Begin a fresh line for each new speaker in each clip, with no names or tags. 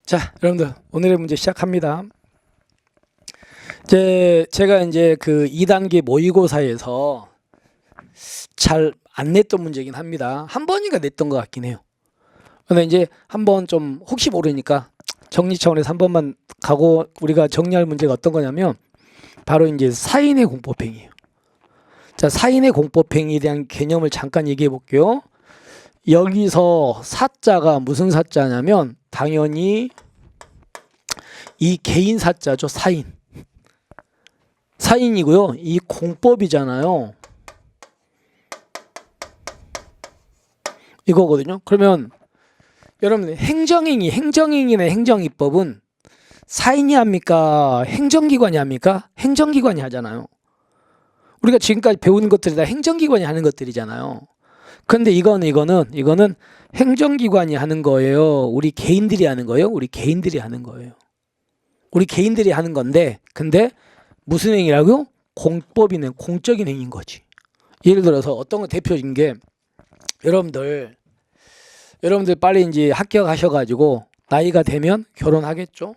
자, 여러분들 오늘의 문제 시작합니다. 제가 이제 그 2단계 모의고사에서 잘 안 냈던 문제긴 합니다. 한 번인가 냈던 것 같긴 해요. 근데 이제 한번 좀 혹시 모르니까 정리 차원에서 한 번만 가고 우리가 정리할 문제가 어떤 거냐면 바로 이제 사인의 공법행위예요. 자, 사인의 공법행위에 대한 개념을 잠깐 얘기해 볼게요. 여기서 사자가 무슨 사자냐면 당연히 이 개인 사자죠. 사인이고요. 이 공법이잖아요. 이거거든요. 그러면 여러분 행정행위나 행정입법은 사인이 합니까? 행정기관이 합니까? 행정기관이 하잖아요. 우리가 지금까지 배운 것들이 다 행정기관이 하는 것들이잖아요. 근데 이거는 행정기관이 하는 거예요. 우리 개인들이 하는 거예요. 우리 개인들이 하는 건데, 근데 무슨 행위라고요? 공법이네. 공적인 행위인 거지. 예를 들어서 어떤 거 대표적인 게 여러분들 빨리 이제 합격하셔가지고 나이가 되면 결혼하겠죠.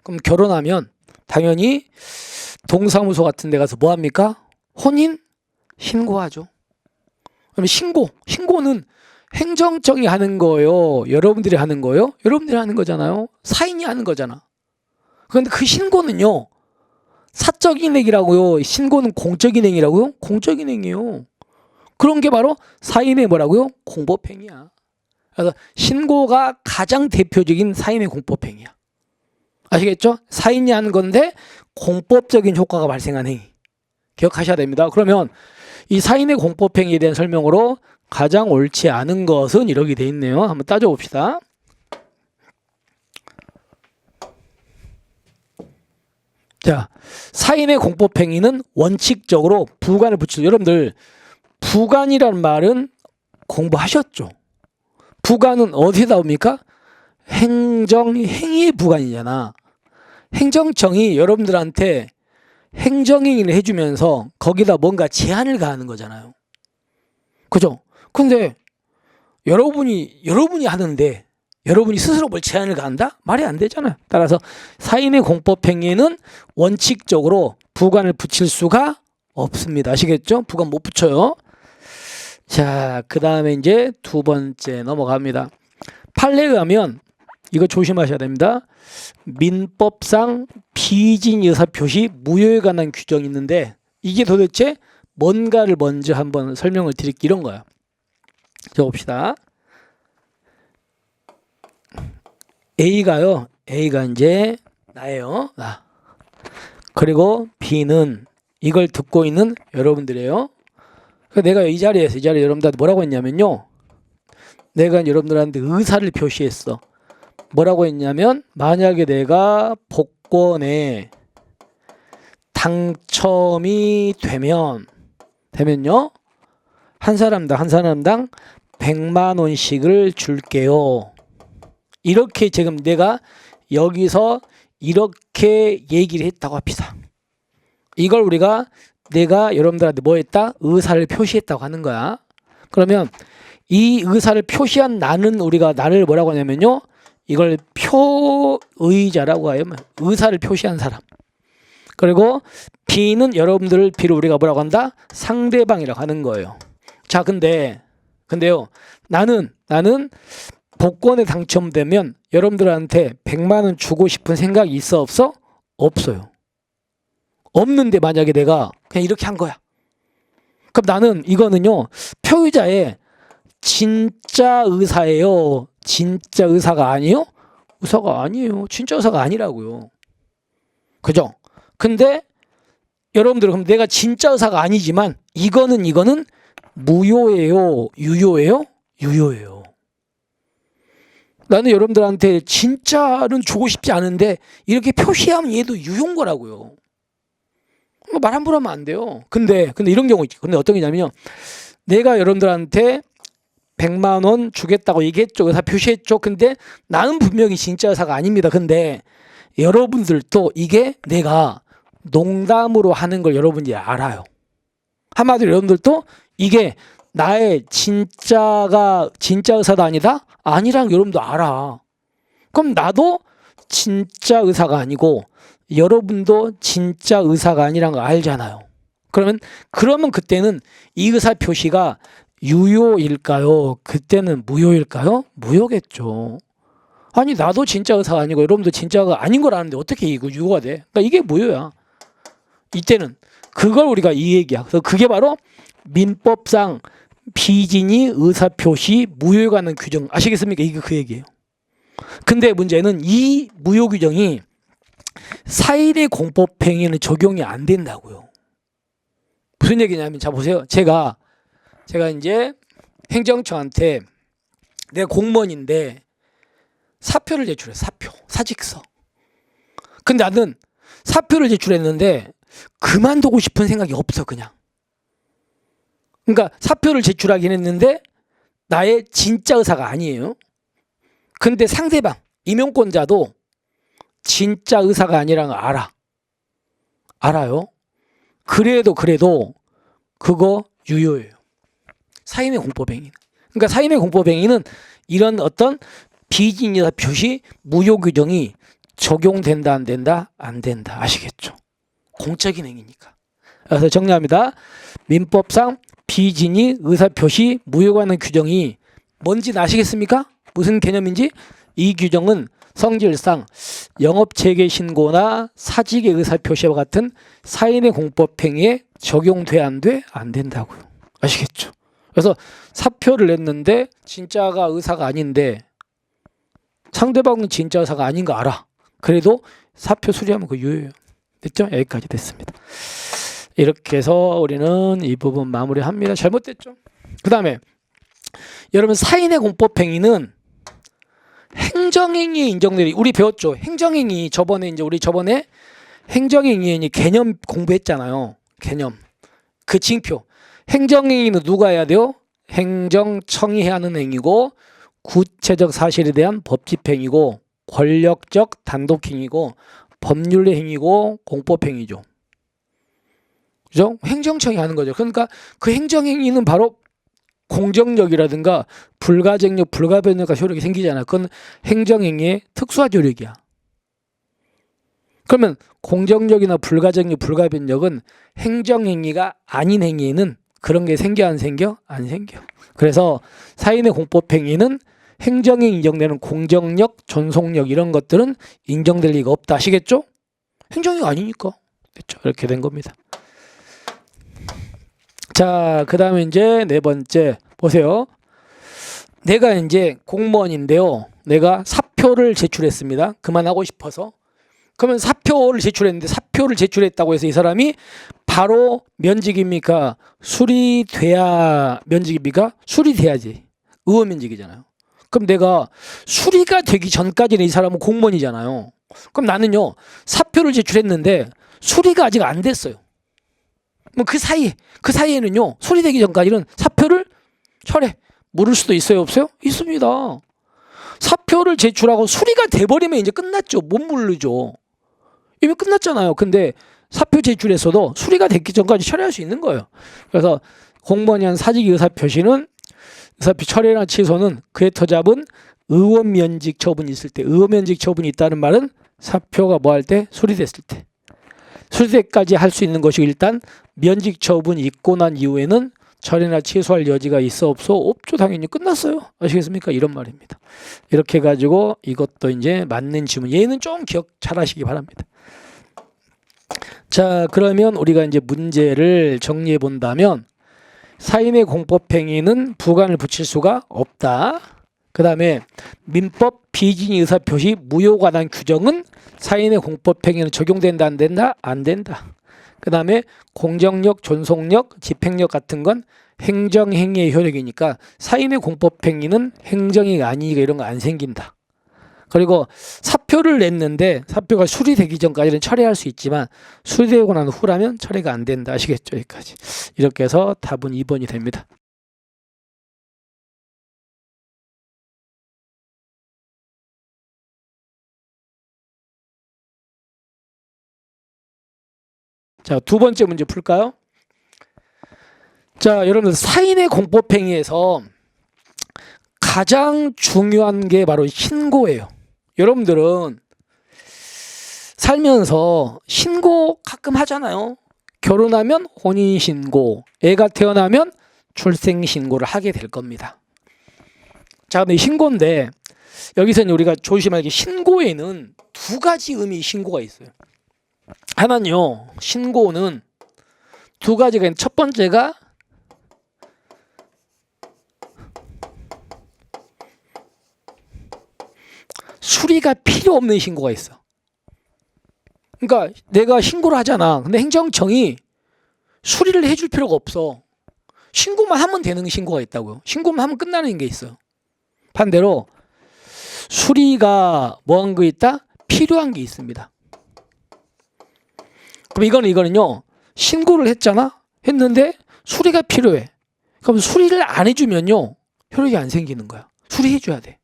그럼 결혼하면 당연히 동사무소 같은 데 가서 뭐 합니까? 혼인 신고하죠. 그럼 신고는 행정청이 하는 거예요. 여러분들이 하는 거예요. 여러분들이 하는 거잖아요. 사인이 하는 거잖아. 그런데 그 신고는요, 사적인 행위라고요. 신고는 공적인 행위라고요. 공적인 행위예요. 그런 게 바로 사인의 뭐라고요? 공법행위야. 그래서 신고가 가장 대표적인 사인의 공법행위야. 아시겠죠? 사인이 하는 건데 공법적인 효과가 발생한 행위. 기억하셔야 됩니다. 그러면 이 사인의 공법행위에 대한 설명으로 가장 옳지 않은 것은 이렇게 돼 있네요. 한번 따져봅시다. 자, 사인의 공법행위는 원칙적으로 부관을 붙이죠. 여러분들 부관이라는 말은 공부하셨죠? 부관은 어디에 나옵니까? 행정행위의 부관이잖아. 행정청이 여러분들한테 행정행위를 해주면서 거기다 뭔가 제한을 가하는 거잖아요. 그죠? 근데 여러분이 하는데 여러분이 스스로 뭘 제한을 가한다? 말이 안 되잖아요. 따라서 사인의 공법행위에는 원칙적으로 부관을 붙일 수가 없습니다. 아시겠죠? 부관 못 붙여요. 자, 그 다음에 이제 두 번째 넘어갑니다. 판례에 의하면 이거 조심하셔야 됩니다. 민법상 비진 의사표시 무효에 관한 규정이 있는데 이게 도대체 뭔가를 먼저 한번 설명을 드릴게요. 이런 거야. 적읍시다. A가 이제 나예요. 나. 그리고 B는 이걸 듣고 있는 여러분들이에요. 내가 이 자리에 여러분들한테 뭐라고 했냐면요. 내가 여러분들한테 의사를 표시했어. 뭐라고 했냐면 만약에 내가 복권에 당첨이 되면요. 한 사람당 100만 원씩을 줄게요. 이렇게 지금 내가 여기서 이렇게 얘기를 했다고 합시다. 이걸 내가 여러분들한테 뭐 했다? 의사를 표시했다고 하는 거야. 그러면 이 의사를 표시한 나를 뭐라고 하냐면요. 이걸 표의자라고 해요. 의사를 표시한 사람. 그리고 B는 여러분들을 B를 우리가 뭐라고 한다? 상대방이라고 하는 거예요. 자, 근데요. 나는 복권에 당첨되면 여러분들한테 100만 원 주고 싶은 생각이 있어 없어? 없어요. 없는데 만약에 내가 그냥 이렇게 한 거야. 그럼 나는 이거는요. 표의자의 진짜 의사예요. 진짜 의사가 아니에요? 의사가 아니에요. 진짜 의사가 아니라고요. 그죠? 근데 여러분들 그럼 내가 진짜 의사가 아니지만 이거는 무효예요. 유효예요? 유효예요. 나는 여러분들한테 진짜는 주고 싶지 않은데 이렇게 표시하면 얘도 유효인 거라고요. 말 함부로 하면 안 돼요. 근데 이런 경우 있지. 근데 어떤 게냐면요. 내가 여러분들한테 100만 원 주겠다고 얘기했죠. 의사 표시했죠. 근데 나는 분명히 진짜 의사가 아닙니다. 근데 여러분들도 이게 내가 농담으로 하는 걸 여러분이 알아요. 한마디로 여러분들도 이게 나의 진짜 의사도 아니다? 아니랑 여러분도 알아. 그럼 나도 진짜 의사가 아니고 여러분도 진짜 의사가 아니란 거 알잖아요. 그러면 그때는 이 의사 표시가 유효일까요? 그때는 무효일까요? 무효겠죠. 아니 나도 진짜 의사가 아니고 여러분도 진짜가 아닌 걸 아는데 어떻게 이거 유효가 돼? 그러니까 이게 무효야. 이때는 그걸 우리가 이 얘기야. 그래서 그게 바로 민법상 비진이 의사표시 무효에 관한 규정 아시겠습니까? 이게 그 얘기예요. 근데 문제는 이 무효 규정이 사인의 공법행위는 적용이 안 된다고요. 무슨 얘기냐면 자 보세요. 제가 이제 행정처한테 내가 공무원인데 사표를 제출해. 사직서. 근데 나는 사표를 제출했는데 그만두고 싶은 생각이 없어 그냥. 그러니까 사표를 제출하긴 했는데 나의 진짜 의사가 아니에요. 근데 상대방 임용권자도 진짜 의사가 아니라는 걸 알아요. 그래도 그거 유효예요. 사인의 공법행위는. 그러니까 사인의 공법행위는 이런 어떤 비진의사 표시 무효 규정이 적용된다 안 된다? 안 된다. 아시겠죠? 공적인 행위니까. 그래서 정리합니다. 민법상 비진의 의사 표시 무효에 관한 규정이 뭔지 아시겠습니까? 무슨 개념인지? 이 규정은 성질상 영업체계 신고나 사직의 의사 표시와 같은 사인의 공법행위에 적용돼 안 돼? 안 된다고요. 아시겠죠? 그래서 사표를 냈는데 진짜가 의사가 아닌데 상대방은 진짜 의사가 아닌 거 알아. 그래도 사표 수리하면 그 유효해요. 됐죠? 여기까지 됐습니다. 이렇게 해서 우리는 이 부분 마무리합니다. 잘못됐죠? 그 다음에 여러분 사인의 공법행위는 행정행위에 인정되리. 우리 배웠죠? 행정행위 우리 저번에 행정행위의 개념 공부했잖아요. 개념. 그 징표. 행정행위는 누가 해야 돼요? 행정청이 해야 하는 행위고 구체적 사실에 대한 법집행위고 권력적 단독행위고 법률의 행위고 공법행위죠. 그죠? 행정청이 하는 거죠. 그러니까 그 행정행위는 바로 공정력이라든가 불가증력, 불가변력과 효력이 생기잖아요. 그건 행정행위의 특수화 효력이야. 그러면 공정력이나 불가증력, 불가변력은 행정행위가 아닌 행위에는 그런 게 생겨 안 생겨? 안 생겨. 그래서 사인의 공법행위는 행정에 인정되는 공정력, 존속력 이런 것들은 인정될 리가 없다. 아시겠죠? 행정이 아니니까. 됐죠? 이렇게 된 겁니다. 자, 그 다음에 이제 네 번째 보세요. 내가 이제 공무원인데요. 내가 사표를 제출했습니다. 그만하고 싶어서. 그러면 사표를 제출했는데 사표를 제출했다고 해서 이 사람이 바로 면직입니까? 수리돼야 면직입니까? 수리돼야지. 의원 면직이잖아요. 그럼 내가 수리가 되기 전까지는 이 사람은 공무원이잖아요. 그럼 나는요. 사표를 제출했는데 수리가 아직 안 됐어요. 뭐 그 사이에는요. 수리되기 전까지는 사표를 철회 물을 수도 있어요, 없어요? 있습니다. 사표를 제출하고 수리가 돼버리면 이제 끝났죠. 못 물르죠. 이미 끝났잖아요. 근데 사표 제출했어도 수리가 되기 전까지 철회할 수 있는 거예요. 그래서 공무원이 한 사직 의사표시는 의사표 철회나 취소는 그에 터잡은 의원 면직 처분이 있을 때, 의원 면직 처분이 있다는 말은 사표가 뭐 할 때? 수리됐을 때. 수리때까지 할 수 있는 것이 일단 면직 처분이 있고 난 이후에는 철회나 취소할 여지가 있어 없어? 없죠. 당연히 끝났어요. 아시겠습니까? 이런 말입니다. 이렇게 해가지고 이것도 이제 맞는 지문. 얘는 좀 기억 잘 하시기 바랍니다. 자, 그러면 우리가 이제 문제를 정리해 본다면 사인의 공법행위는 부관을 붙일 수가 없다. 그 다음에 민법 비진의 의사표시 무효 관한 규정은 사인의 공법행위는 적용된다 안 된다? 안 된다. 그 다음에 공정력, 존속력, 집행력 같은 건 행정행위의 효력이니까 사인의 공법행위는 행정이 아니니까 이런 거 안 생긴다. 그리고 사표를 냈는데 사표가 수리되기 전까지는 철회할 수 있지만 수리되고 난 후라면 철회가 안 된다. 아시겠죠? 여기까지. 이렇게 해서 답은 2번이 됩니다. 자, 두 번째 문제 풀까요? 자, 여러분들 사인의 공법행위에서 가장 중요한 게 바로 신고예요. 여러분들은 살면서 신고 가끔 하잖아요. 결혼하면 혼인신고, 애가 태어나면 출생신고를 하게 될 겁니다. 자, 근데 신고인데 여기서는 우리가 조심할 게 신고에는 두 가지 의미 신고가 있어요. 하나는요, 신고는 두 가지가 있는데 첫 번째가 수리가 필요 없는 신고가 있어. 그러니까 내가 신고를 하잖아. 근데 행정청이 수리를 해줄 필요가 없어. 신고만 하면 되는 신고가 있다고요. 신고만 하면 끝나는 게 있어요. 반대로 수리가 뭐한 거 있다? 필요한 게 있습니다. 그럼 이거는요, 신고를 했는데 수리가 필요해. 그럼 수리를 안 해주면요, 효력이 안 생기는 거야. 수리해줘야 돼.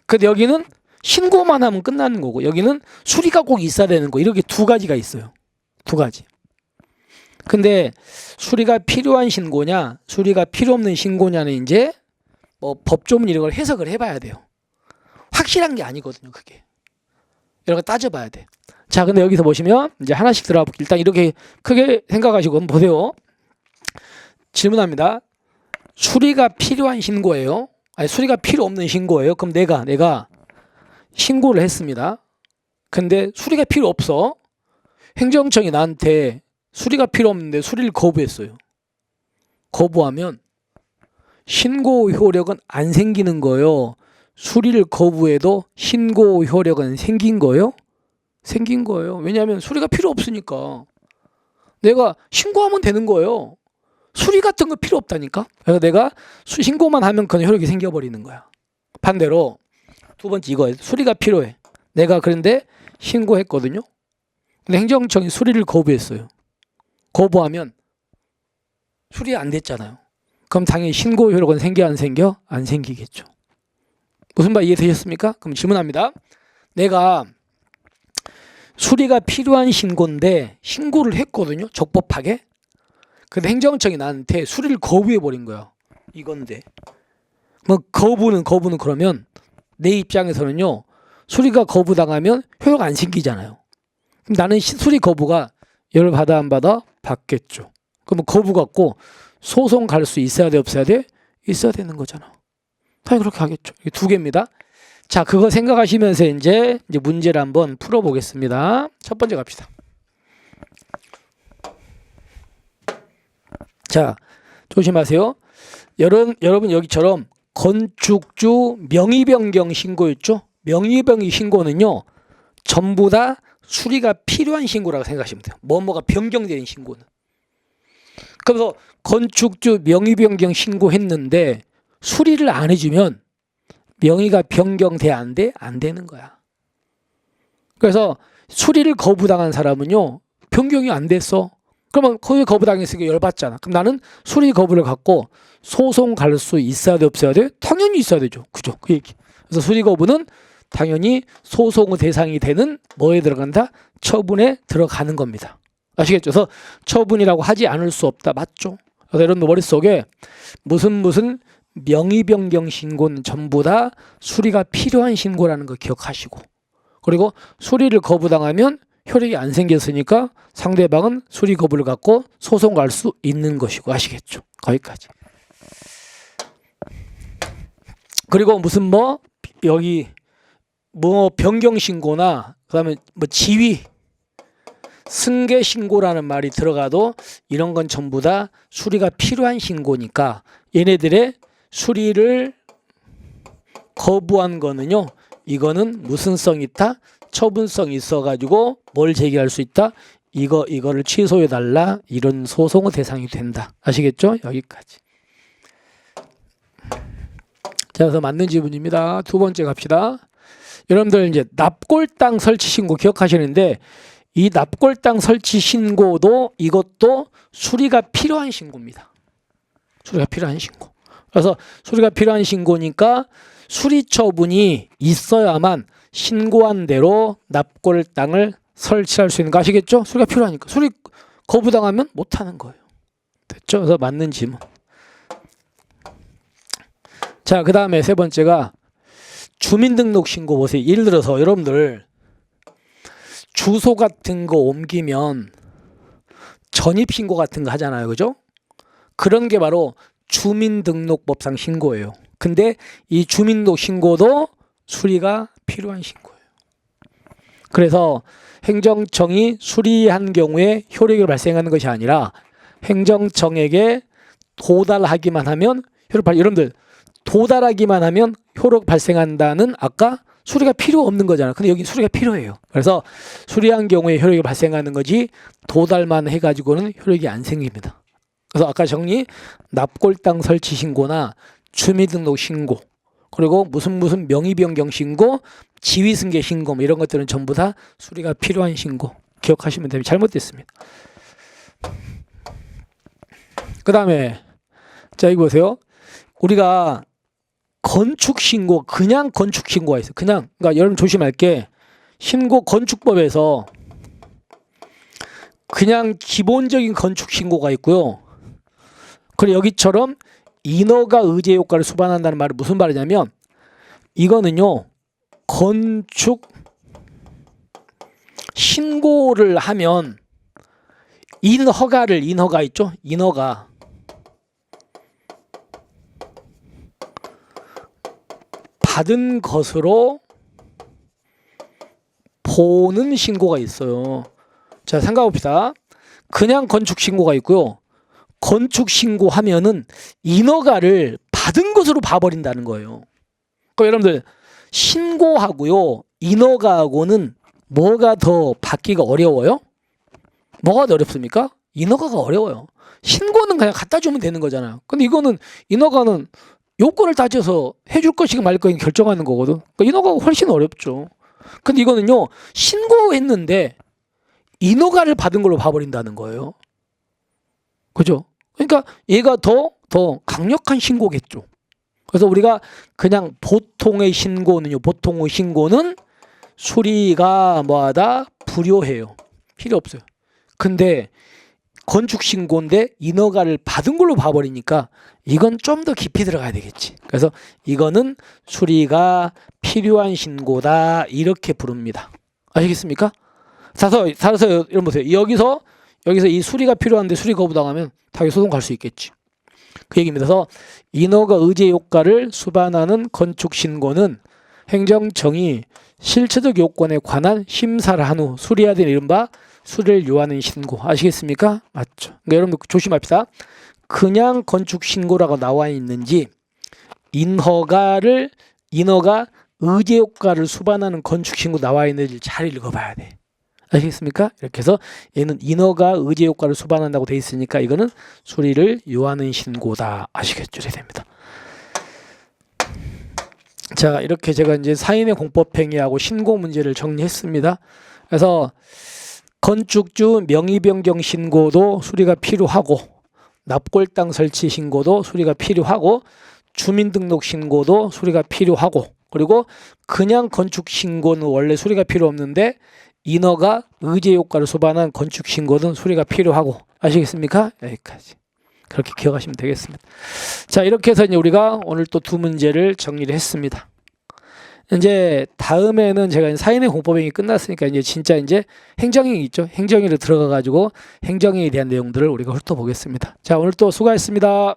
근데 여기는 신고만 하면 끝나는 거고, 여기는 수리가 꼭 있어야 되는 거. 이렇게 두 가지가 있어요. 두 가지. 근데 수리가 필요한 신고냐, 수리가 필요 없는 신고냐는 이제 뭐 법조문 이런 걸 해석을 해봐야 돼요. 확실한 게 아니거든요, 그게. 이런 거 따져봐야 돼. 자, 근데 여기서 보시면 이제 하나씩 들어가 볼게요. 일단 이렇게 크게 생각하시고 한번 보세요. 질문합니다. 수리가 필요한 신고예요? 아니, 수리가 필요 없는 신고예요? 그럼 내가 신고를 했습니다. 근데 수리가 필요 없어. 행정청이 나한테 수리가 필요 없는데 수리를 거부했어요. 거부하면 신고 효력은 안 생기는 거예요? 수리를 거부해도 신고 효력은 생긴 거예요? 생긴 거예요. 왜냐하면 수리가 필요 없으니까. 내가 신고하면 되는 거예요. 수리 같은 거 필요 없다니까. 그래서 내가 신고만 하면 그냥 효력이 생겨버리는 거야. 반대로 두 번째 이거예요. 수리가 필요해. 내가 그런데 신고했거든요. 근데 행정청이 수리를 거부했어요. 거부하면 수리 안 됐잖아요. 그럼 당연히 신고 효력은 생겨 안 생겨? 안 생기겠죠. 무슨 말 이해되셨습니까? 그럼 질문합니다. 내가 수리가 필요한 신고인데 신고를 했거든요. 적법하게. 근데 행정청이 나한테 수리를 거부해버린 거야. 이건데. 뭐 거부는 그러면 내 입장에서는요. 수리가 거부당하면 효력 안 생기잖아요. 그럼 나는 수리 거부가 열을 받아 안 받아? 받겠죠. 그럼 거부 갖고 소송 갈 수 있어야 돼 없어야 돼? 있어야 되는 거잖아. 당연히 그렇게 하겠죠. 이게 두 개입니다. 자, 그거 생각하시면서 이제 문제를 한번 풀어보겠습니다. 첫 번째 갑시다. 자, 조심하세요. 여러분 여기처럼 건축주 명의 변경 신고였죠? 명의 변경 신고는요, 전부 다 수리가 필요한 신고라고 생각하시면 돼요. 뭐가 변경되는 신고는. 그래서 건축주 명의 변경 신고했는데 수리를 안 해주면 명의가 변경돼 안 돼? 안 되는 거야. 그래서 수리를 거부당한 사람은요, 변경이 안 됐어. 그러면 거기 거부당했으니까 열받잖아. 그럼 나는 수리 거부를 갖고 소송 갈 수 있어야 돼 없어야 돼? 당연히 있어야 되죠. 그죠? 그 얘기. 그래서 수리 거부는 당연히 소송의 대상이 되는 뭐에 들어간다? 처분에 들어가는 겁니다. 아시겠죠? 그래서 처분이라고 하지 않을 수 없다. 맞죠? 그래서 여러분 머릿속에 무슨 명의 변경 신고는 전부 다 수리가 필요한 신고라는 거 기억하시고, 그리고 수리를 거부당하면 효력이 안 생겼으니까 상대방은 수리 거부를 갖고 소송 갈 수 있는 것이고. 아시겠죠? 거기까지. 그리고 여기 변경 신고나 그다음에 지위 승계 신고라는 말이 들어가도 이런 건 전부 다 수리가 필요한 신고니까 얘네들의 수리를 거부한 거는요, 이거는 무슨 성이 있다? 처분성이 있어가지고 뭘 제기할 수 있다? 이거를 취소해달라, 이런 소송의 대상이 된다. 아시겠죠? 여기까지. 자, 그래서 맞는 지문입니다. 두 번째 갑시다. 여러분들 이제 납골당 설치 신고 기억하시는데, 이 납골당 설치 신고도 이것도 수리가 필요한 신고입니다. 수리가 필요한 신고. 그래서 수리가 필요한 신고니까 수리 처분이 있어야만 신고한 대로 납골당을 설치할 수 있는 거 아시겠죠? 수리가 필요하니까. 수리 거부당하면 못하는 거예요. 됐죠? 그래서 맞는 지문. 자, 그 다음에 세 번째가 주민등록 신고 보세요. 예를 들어서 여러분들 주소 같은 거 옮기면 전입신고 같은 거 하잖아요. 그죠? 그런 게 바로 주민등록법상 신고예요. 근데 이 주민등록 신고도 수리가 필요한 신고예요. 그래서 행정청이 수리한 경우에 효력이 발생하는 것이 아니라 행정청에게 도달하기만 하면 여러분들 도달하기만 하면 효력 발생한다는 아까 수리가 필요 없는 거잖아요. 근데 여기 수리가 필요해요. 그래서 수리한 경우에 효력이 발생하는 거지 도달만 해가지고는 효력이 안 생깁니다. 그래서 아까 정리 납골당 설치 신고나 주민등록 신고 그리고 무슨 명의 변경 신고 지위승계 신고 뭐 이런 것들은 전부 다 수리가 필요한 신고 기억하시면 됩니다. 잘못됐습니다. 그 다음에 자 이거 보세요. 우리가 건축 신고 그냥 건축 신고가 있어요. 그러니까 여러분 조심할 게 신고 건축법에서 그냥 기본적인 건축 신고가 있고요. 그리고 여기처럼 인허가 의제 효과를 수반한다는 말은 무슨 말이냐면 이거는요. 건축 신고를 하면 인허가 있죠? 인허가 받은 것으로 보는 신고가 있어요. 자, 생각해봅시다. 그냥 건축 신고가 있고요. 건축 신고하면은 인허가를 받은 것으로 봐버린다는 거예요. 그럼 여러분들 신고하고요. 인허가하고는 뭐가 더 받기가 어려워요? 뭐가 더 어렵습니까? 인허가가 어려워요. 신고는 그냥 갖다 주면 되는 거잖아요. 근데 이거는 인허가는 요건을 따져서 해줄 것인가 말 것인가 결정하는 거거든. 그러니까 인허가가 훨씬 어렵죠. 근데 이거는요. 신고했는데 인허가를 받은 걸로 봐버린다는 거예요. 그죠? 그러니까 얘가 더 강력한 신고겠죠. 그래서 우리가 그냥 보통의 신고는 수리가 뭐하다? 불효해요. 필요 없어요. 근데 건축 신고인데 인허가를 받은 걸로 봐버리니까 이건 좀 더 깊이 들어가야 되겠지. 그래서 이거는 수리가 필요한 신고다 이렇게 부릅니다. 아시겠습니까? 따라서 여러분 보세요. 여기서 이 수리가 필요한데 수리 거부당하면 당연히 소송 갈 수 있겠지. 그 얘기입니다. 그래서 인허가 의제 효과를 수반하는 건축 신고는 행정청이 실체적 요건에 관한 심사를 한 후 수리해야 되는 이른바 수리를 요하는 신고. 아시겠습니까? 맞죠. 그러니까 여러분 조심합시다. 그냥 건축 신고라고 나와 있는지 인허가 의제 효과를 수반하는 건축 신고 나와 있는지 잘 읽어봐야 돼. 아시겠습니까? 이렇게 해서 얘는 인허가 의제 효과를 수반한다고 돼 있으니까 이거는 수리를 요하는 신고다. 아시겠죠? 이렇게 됩니다. 자, 이렇게 제가 이제 사인의 공법행위하고 신고 문제를 정리했습니다. 그래서 건축주 명의 변경 신고도 수리가 필요하고 납골당 설치 신고도 수리가 필요하고 주민등록 신고도 수리가 필요하고 그리고 그냥 건축 신고는 원래 수리가 필요 없는데 인허가 의제 효과를 수반한 건축 신고는 수리가 필요하고 아시겠습니까? 여기까지. 그렇게 기억하시면 되겠습니다. 자, 이렇게 해서 이제 우리가 오늘 또 두 문제를 정리를 했습니다. 이제 다음에는 제가 사인의 공법행위 끝났으니까 이제 진짜 이제 행정행위 있죠. 행정행위로 들어가 가지고 행정행위에 대한 내용들을 우리가 훑어보겠습니다. 자, 오늘 또 수고하셨습니다.